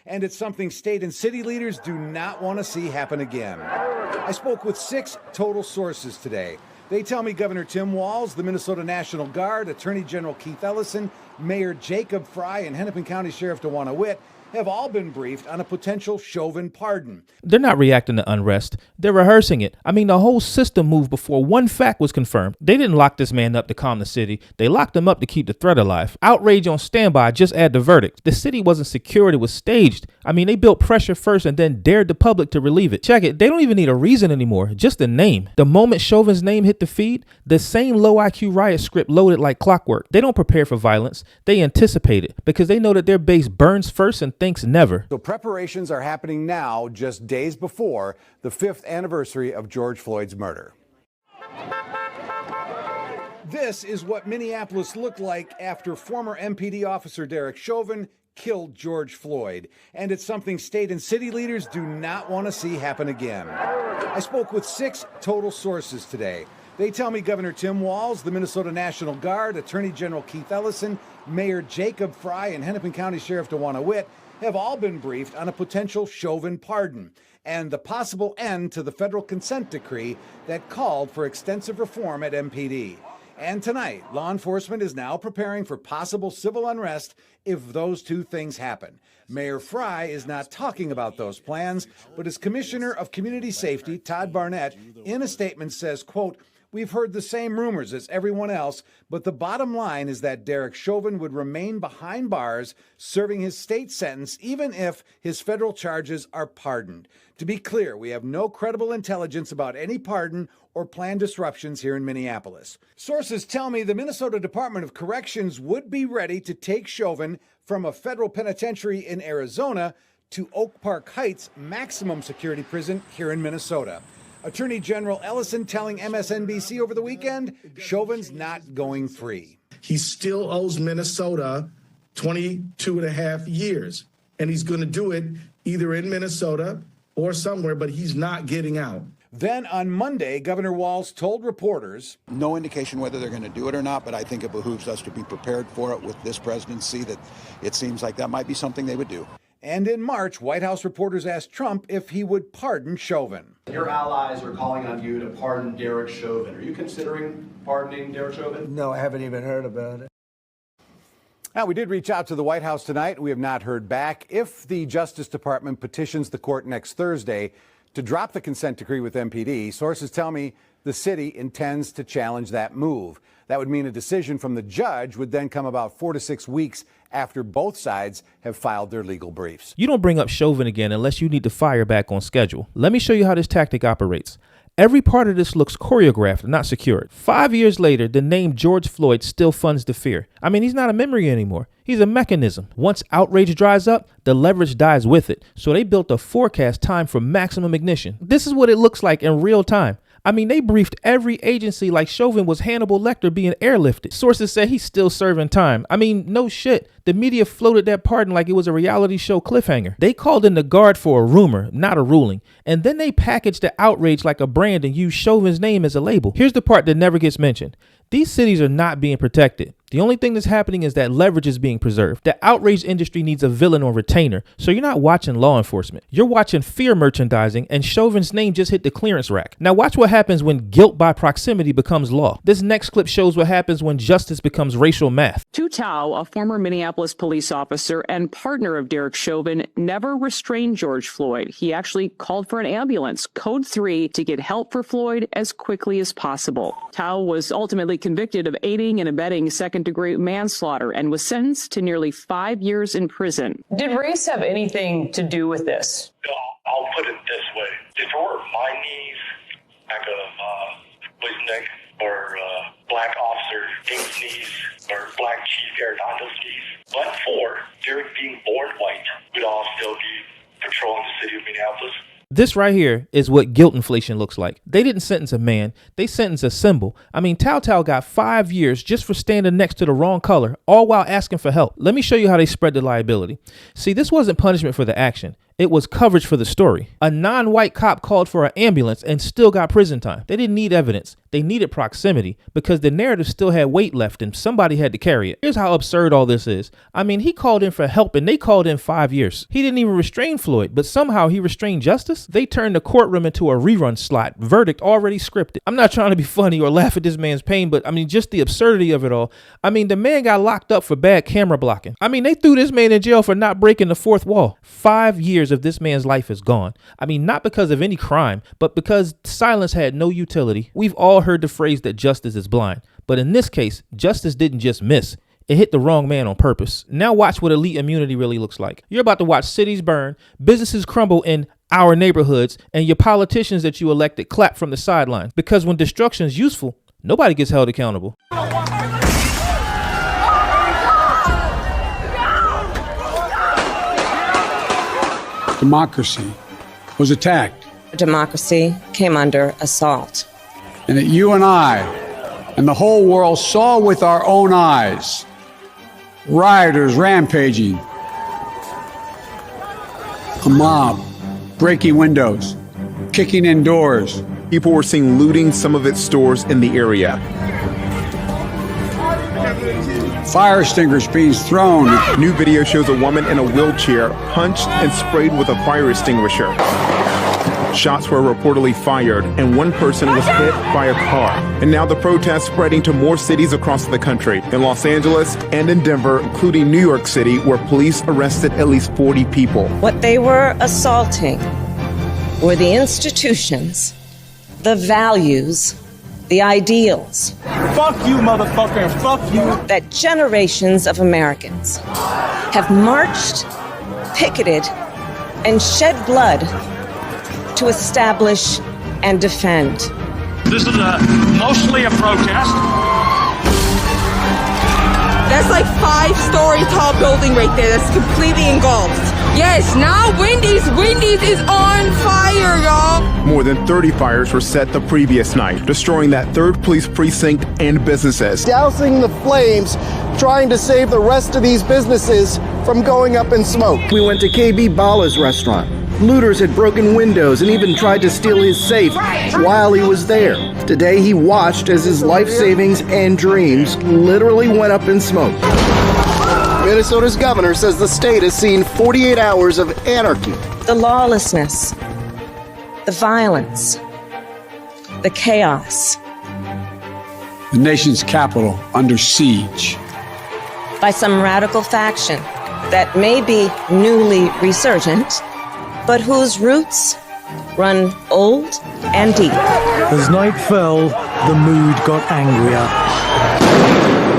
and it's something state and city leaders do not want to see happen again. I spoke with 6 total sources today. They tell me Governor Tim Walz, the Minnesota National Guard, Attorney General Keith Ellison, Mayor Jacob Fry, and Hennepin County Sheriff DeWanna Witt have all been briefed on a potential Chauvin pardon. They're not reacting to unrest. They're rehearsing it. I mean, the whole system moved before one fact was confirmed. They didn't lock this man up to calm the city. They locked him up to keep the threat alive. Outrage on standby, just add the verdict. The city wasn't secured, it was staged. I mean, they built pressure first and then dared the public to relieve it. Check it, they don't even need a reason anymore, just a name. The moment Chauvin's name hit the feed, the same low IQ Riot script loaded like clockwork. They don't prepare for violence, they anticipate it because they know that their base burns first and thinks never. So preparations are happening now, just days before the 5th anniversary of George Floyd's murder. This is what Minneapolis looked like after former MPD officer Derek Chauvin killed George Floyd. And it's something state and city leaders do not want to see happen again. I spoke with 6 total sources today. They tell me Governor Tim Walz, the Minnesota National Guard, Attorney General Keith Ellison, Mayor Jacob Fry, and Hennepin County Sheriff DeWanna Witt have all been briefed on a potential Chauvin pardon and the possible end to the federal consent decree that called for extensive reform at MPD. And tonight, law enforcement is now preparing for possible civil unrest if those 2 things happen. Mayor Fry is not talking about those plans, but as Commissioner of Community Safety, Todd Barnett, in a statement says, quote, "We've heard the same rumors as everyone else, but the bottom line is that Derek Chauvin would remain behind bars, serving his state sentence, even if his federal charges are pardoned. To be clear, we have no credible intelligence about any pardon or planned disruptions here in Minneapolis." Sources tell me the Minnesota Department of Corrections would be ready to take Chauvin from a federal penitentiary in Arizona to Oak Park Heights maximum security prison here in Minnesota. Attorney General Ellison telling MSNBC over the weekend, Chauvin's not going free. He still owes Minnesota 22 and a half years, and he's going to do it either in Minnesota or somewhere, but he's not getting out. Then on Monday, Governor Walz told reporters, "No indication whether they're going to do it or not, but I think it behooves us to be prepared for it with this presidency, that it seems like that might be something they would do." And in March, White House reporters asked Trump if he would pardon Chauvin. Your allies are calling on you to pardon Derek Chauvin. Are you considering pardoning Derek Chauvin? No, I haven't even heard about it. Now, we did reach out to the White House tonight. We have not heard back. If the Justice Department petitions the court next Thursday to drop the consent decree with MPD, sources tell me the city intends to challenge that move. That would mean a decision from the judge would then come about 4 to 6 weeks after both sides have filed their legal briefs. You don't bring up Chauvin again unless you need to fire back on schedule. Let me show you how this tactic operates. Every part of this looks choreographed, not secured. 5 years later, the name George Floyd still funds the fear. I mean, he's not a memory anymore. He's a mechanism. Once outrage dries up, the leverage dies with it. So they built a forecast time for maximum ignition. This is what it looks like in real time. I mean, they briefed every agency like Chauvin was Hannibal Lecter being airlifted. Sources say he's still serving time. I mean, no shit. The media floated that pardon like it was a reality show cliffhanger. They called in the guard for a rumor, not a ruling. And then they packaged the outrage like a brand and used Chauvin's name as a label. Here's the part that never gets mentioned. These cities are not being protected. The only thing that's happening is that leverage is being preserved. The outrage industry needs a villain or retainer. So you're not watching law enforcement. You're watching fear merchandising, and Chauvin's name just hit the clearance rack. Now watch what happens when guilt by proximity becomes law. This next clip shows what happens when justice becomes racial math. Tu Tao, a former Minneapolis police officer and partner of Derek Chauvin, never restrained George Floyd. He actually called for an ambulance, code 3, to get help for Floyd as quickly as possible. Tao was ultimately convicted of aiding and abetting second-degree manslaughter and was sentenced to nearly 5 years in prison. Did race have anything to do with this? I'll put it this way. If it were my knees, back of Floyd's neck, or black officer King's knees, or black Chief Arredondo's knees, but for Derek being born white, we'd all still be patrolling the city of Minneapolis. This right here is what guilt inflation looks like. They didn't sentence a man, they sentenced a symbol. I mean, Tao Tao got 5 years just for standing next to the wrong color, all while asking for help. Let me show you how they spread the liability. See, this wasn't punishment for the action. It was coverage for the story. A non-white cop called for an ambulance and still got prison time. They didn't need evidence. They needed proximity because the narrative still had weight left and somebody had to carry it. Here's how absurd all this is. I mean, he called in for help and they called in 5 years. He didn't even restrain Floyd, but somehow he restrained justice? They turned the courtroom into a rerun slot. Verdict already scripted. I'm not trying to be funny or laugh at this man's pain, but I mean, just the absurdity of it all. I mean, the man got locked up for bad camera blocking. I mean, they threw this man in jail for not breaking the fourth wall. 5 years of this man's life is gone. I mean, not because of any crime, but because silence had no utility. We've all heard the phrase that justice is blind. But in this case, justice didn't just miss. It hit the wrong man on purpose. Now watch what elite immunity really looks like. You're about to watch cities burn, businesses crumble in our neighborhoods, and your politicians that you elected clap from the sidelines. Because when destruction is useful, nobody gets held accountable. Democracy was attacked. Democracy came under assault. And that you and I and the whole world saw with our own eyes. Rioters rampaging. A mob breaking windows, kicking in doors. People were seen looting some of its stores in the area. Fire extinguishers being thrown. New video shows a woman in a wheelchair punched and sprayed with a fire extinguisher. Shots were reportedly fired, and one person was hit by a car. And now the protests spreading to more cities across the country, in Los Angeles and in Denver, including New York City, where police arrested at least 40 people. What they were assaulting were the institutions, the values, the ideals. Fuck you, motherfucker, and fuck you. That generations of Americans have marched, picketed, and shed blood to establish and defend. This is mostly a protest. That's like 5-story tall building right there that's completely engulfed. Yes, now Wendy's is on fire, y'all. More than 30 fires were set the previous night, destroying that 3rd police precinct and businesses. Dousing the flames, trying to save the rest of these businesses from going up in smoke. We went to KB Bala's restaurant. Looters had broken windows and even tried to steal his safe while he was there. Today he watched as his life savings and dreams literally went up in smoke. Minnesota's governor says the state has seen 48 hours of anarchy. The lawlessness, the violence, the chaos. The nation's capital under siege. By some radical faction that may be newly resurgent, but whose roots run old and deep. As night fell, the mood got angrier.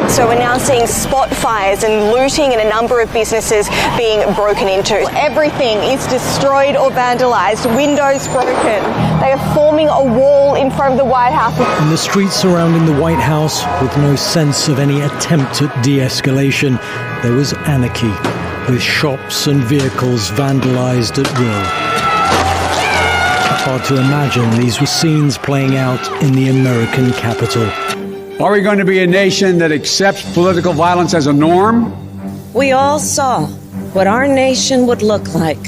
So we're now seeing spot fires and looting in a number of businesses being broken into. Everything is destroyed or vandalized, windows broken. They are forming a wall in front of the White House. In the streets surrounding the White House, with no sense of any attempt at de-escalation, there was anarchy, with shops and vehicles vandalized at will. Hard to imagine these were scenes playing out in the American Capitol. Are we going to be a nation that accepts political violence as a norm? We all saw what our nation would look like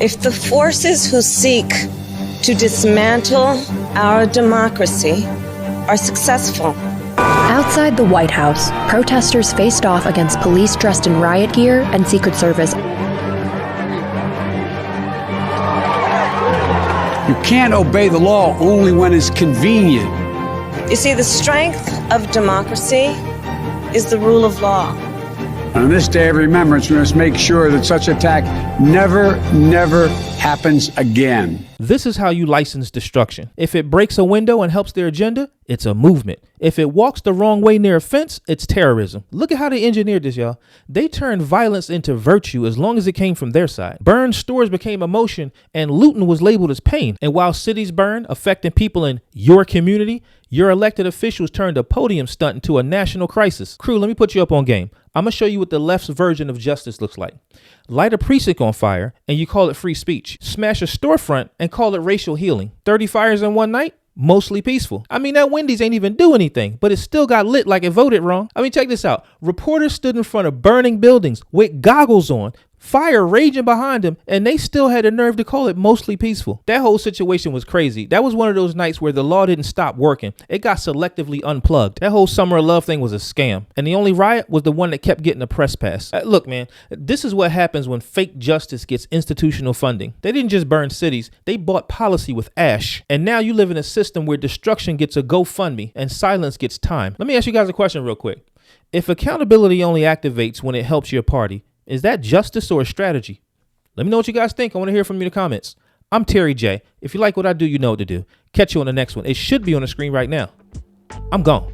if the forces who seek to dismantle our democracy are successful. Outside the White House, protesters faced off against police dressed in riot gear and Secret Service. You can't obey the law only when it's convenient. You see, the strength of democracy is the rule of law. On this day of remembrance, we must make sure that such attack never happens again. This is how you license destruction. If it breaks a window and helps their agenda, it's a movement. If it walks the wrong way near a fence, it's terrorism. Look at how they engineered this, y'all. They turned violence into virtue as long as it came from their side. Burned stores became emotion, and looting was labeled as pain. And while cities burn, affecting people in your community, your elected officials turned a podium stunt into a national crisis. Crew, let me put you up on game. I'm going to show you what the left's version of justice looks like. Light a precinct on fire, and you call it free speech. Smash a storefront and call it racial healing. 30 fires in one night? Mostly peaceful. I mean, that Wendy's ain't even do anything, but it still got lit like it voted wrong. I mean, check this out. Reporters stood in front of burning buildings with goggles on, fire raging behind them, and they still had the nerve to call it mostly peaceful. That whole situation was crazy. That was one of those nights where the law didn't stop working. It got selectively unplugged. That whole Summer of Love thing was a scam. And the only riot was the one that kept getting a press pass. Look, man, this is what happens when fake justice gets institutional funding. They didn't just burn cities, they bought policy with ash. And now you live in a system where destruction gets a GoFundMe and silence gets time. Let me ask you guys a question real quick. If accountability only activates when it helps your party, is that justice or a strategy? Let me know what you guys think. I want to hear from you in the comments. I'm Terry J. If you like what I do, you know what to do. Catch you on the next one. It should be on the screen right now. I'm gone.